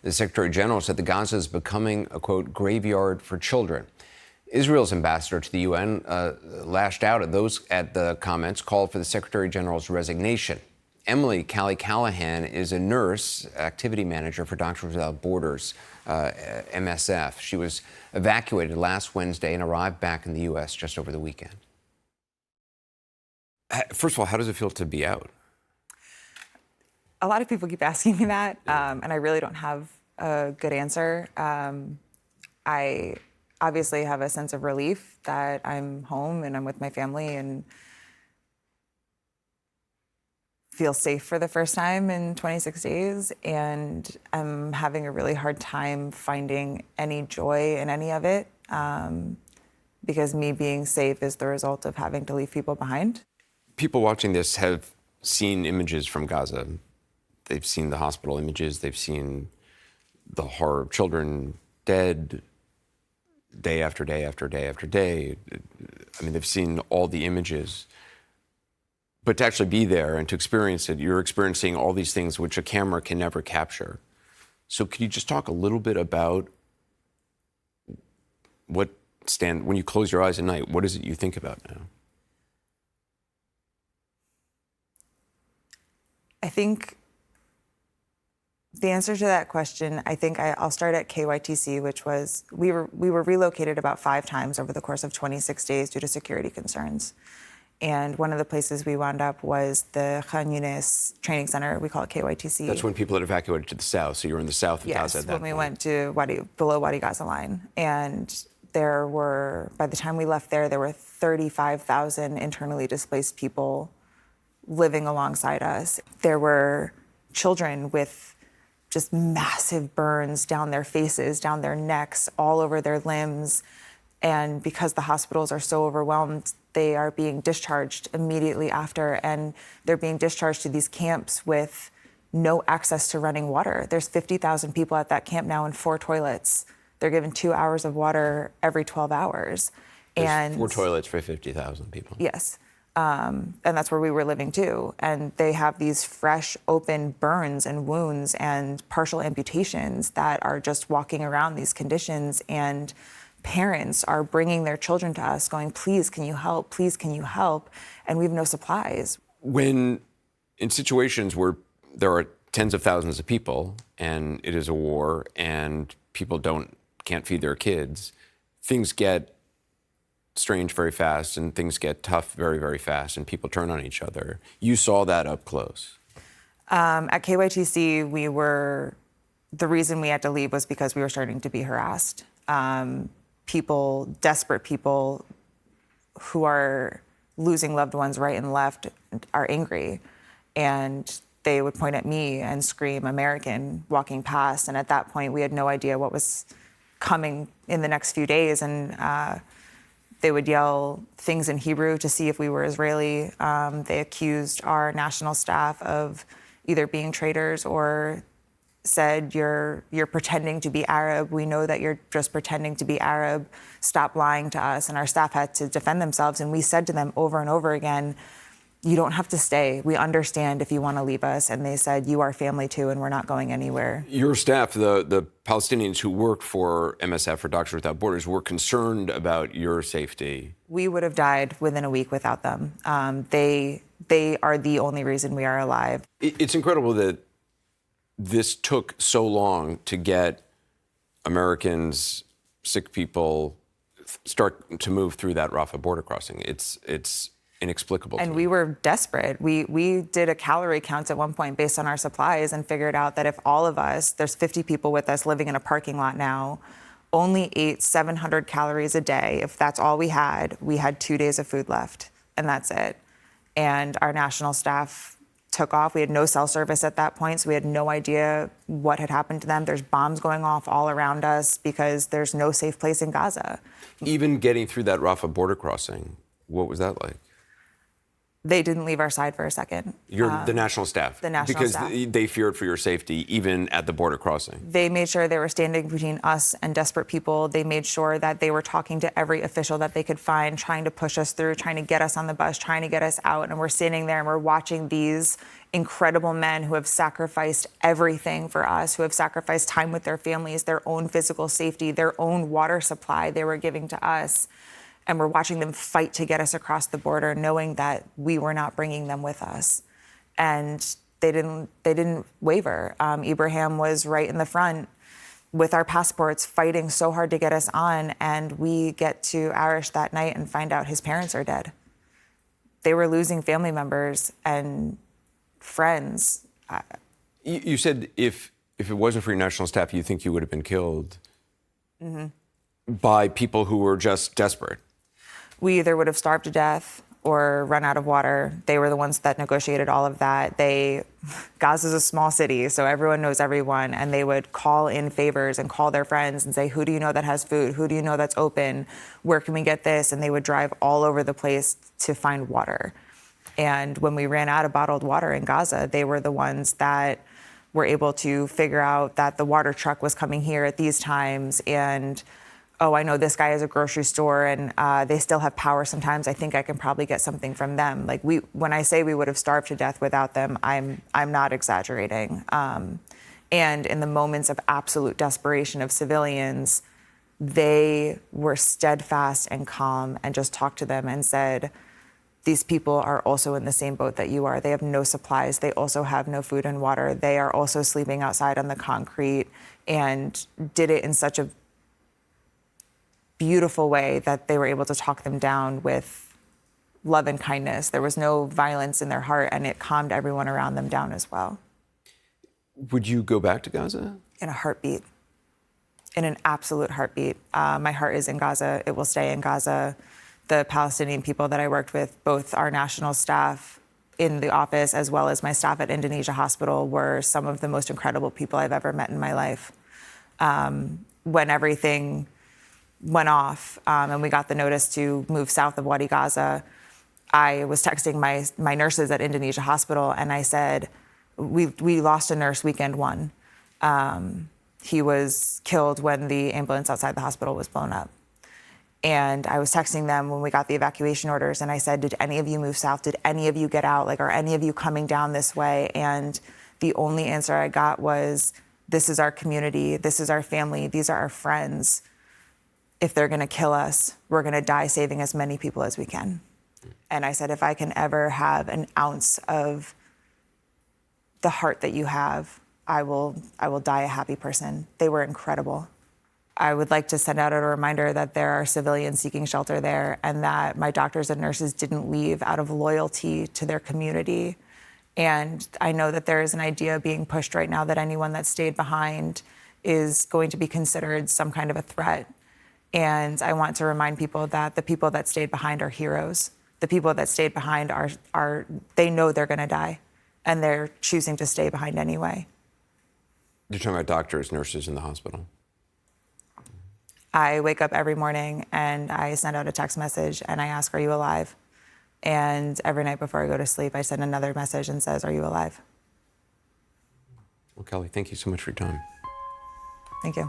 The Secretary General said that Gaza is becoming a, quote, graveyard for children. Israel's ambassador to the UN lashed out at the comments, called for the Secretary General's resignation. Emily Callahan is a nurse, activity manager for Doctors Without Borders, MSF. She was evacuated last Wednesday and arrived back in the U.S. just over the weekend. First of all, how does it feel to be out? A lot of people keep asking me that, and I really don't have a good answer. I obviously have a sense of relief that I'm home and I'm with my family and feel safe for the first time in 26 days. And I'm having a really hard time finding any joy in any of it, because me being safe is the result of having to leave people behind. People watching this have seen images from Gaza. They've seen the hospital images. They've seen the horror of children dead day after day after day after day. I mean, they've seen all the images. But to actually be there and to experience it, you're experiencing all these things which a camera can never capture. So could you just talk a little bit about when you close your eyes at night, what is it you think about now? I think the answer to that question, I'll start at KYTC, which was, we were relocated about 5 times over the course of 26 days due to security concerns. And one of the places we wound up was the Khan Yunis training center. We call it KYTC. That's when people had evacuated to the south. So you were in the south of Gaza at that point. Yes, when we went to below Wadi Gaza line. And by the time we left there were 35,000 internally displaced people living alongside us. There were children with just massive burns down their faces, down their necks, all over their limbs. And because the hospitals are so overwhelmed, they are being discharged immediately after, and they're being discharged to these camps with no access to running water. There's 50,000 people at that camp now and 4 toilets. They're given 2 hours of water every 12 hours. There's 4 toilets for 50,000 people. Yes. And that's where we were living too. And they have these fresh, open burns and wounds and partial amputations that are just walking around these conditions. And parents are bringing their children to us going, please, can you help? Please, can you help? And we have no supplies. When in situations where there are tens of thousands of people and it is a war and people can't feed their kids, things get strange very fast and things get tough very, very fast and people turn on each other. You saw that up close. At KYTC, the reason we had to leave was because we were starting to be harassed. Desperate people who are losing loved ones right and left are angry. And they would point at me and scream American walking past. And at that point, we had no idea what was coming in the next few days. And they would yell things in Hebrew to see if we were Israeli. They accused our national staff of either being traitors or said, you're pretending to be Arab. We know that you're just pretending to be Arab. Stop lying to us. And our staff had to defend themselves. And we said to them over and over again, you don't have to stay. We understand if you want to leave us. And they said, you are family too, and we're not going anywhere. Your staff, the Palestinians who worked for MSF, or Doctors Without Borders, were concerned about your safety. We would have died within a week without them. They are the only reason we are alive. It's incredible that this took so long to get Americans, sick people, start to move through that Rafah border crossing. It's inexplicable. And we were desperate. We did a calorie count at one point based on our supplies and figured out that if all of us, there's 50 people with us living in a parking lot now, only ate 700 calories a day. If that's all we had 2 days of food left, and that's it. And our national staff took off. We had no cell service at that point, so we had no idea what had happened to them. There's bombs going off all around us because there's no safe place in Gaza. Even getting through that Rafah border crossing, what was that like? They didn't leave our side for a second. The national staff? The national because staff. Because they feared for your safety, even at the border crossing. They made sure they were standing between us and desperate people. They made sure that they were talking to every official that they could find, trying to push us through, trying to get us on the bus, trying to get us out. And we're standing there and we're watching these incredible men who have sacrificed everything for us, who have sacrificed time with their families, their own physical safety, their own water supply they were giving to us. And we're watching them fight to get us across the border, knowing that we were not bringing them with us. And they didn't waver. Ibrahim was right in the front with our passports, fighting so hard to get us on. And we get to Arish that night and find out his parents are dead. They were losing family members and friends. You said if it wasn't for your national staff, you think you would have been killed by people who were just desperate. We either would have starved to death or run out of water. They were the ones that negotiated all of that. Gaza's a small city, so everyone knows everyone, and they would call in favors and call their friends and say, who do you know that has food? Who do you know that's open? Where can we get this? And they would drive all over the place to find water. And when we ran out of bottled water in Gaza, they were the ones that were able to figure out that the water truck was coming here at these times. And, oh, I know this guy has a grocery store and they still have power sometimes. I think I can probably get something from them. Like when I say we would have starved to death without them, I'm not exaggerating. And in the moments of absolute desperation of civilians, they were steadfast and calm and just talked to them and said, these people are also in the same boat that you are. They have no supplies. They also have no food and water. They are also sleeping outside on the concrete, and did it in such a beautiful way that they were able to talk them down with love and kindness. There was no violence in their heart, and it calmed everyone around them down as well. Would you go back to Gaza? In a heartbeat. In an absolute heartbeat. My heart is in Gaza. It will stay in Gaza. The Palestinian people that I worked with, both our national staff in the office as well as my staff at Indonesia Hospital, were some of the most incredible people I've ever met in my life. When everything went off and we got the notice to move south of Wadi Gaza, I was texting my nurses at Indonesia Hospital, and I said, we lost a nurse weekend one. He was killed when the ambulance outside the hospital was blown up. And I was texting them when we got the evacuation orders, and I said, did any of you move south? Did any of you get out? Like, are any of you coming down this way? And the only answer I got was, this is our community. This is our family. These are our friends. If they're going to kill us, we're going to die saving as many people as we can. And I said, if I can ever have an ounce of the heart that you have, I will die a happy person. They were incredible. I would like to send out a reminder that there are civilians seeking shelter there, and that my doctors and nurses didn't leave out of loyalty to their community. And I know that there is an idea being pushed right now that anyone that stayed behind is going to be considered some kind of a threat. And I want to remind people that the people that stayed behind are heroes. The people that stayed behind are they know they're going to die, and they're choosing to stay behind anyway. You're talking about doctors, nurses in the hospital? I wake up every morning and I send out a text message and I ask, are you alive? And every night before I go to sleep, I send another message and says, are you alive? Well, Kelly, thank you so much for your time. Thank you.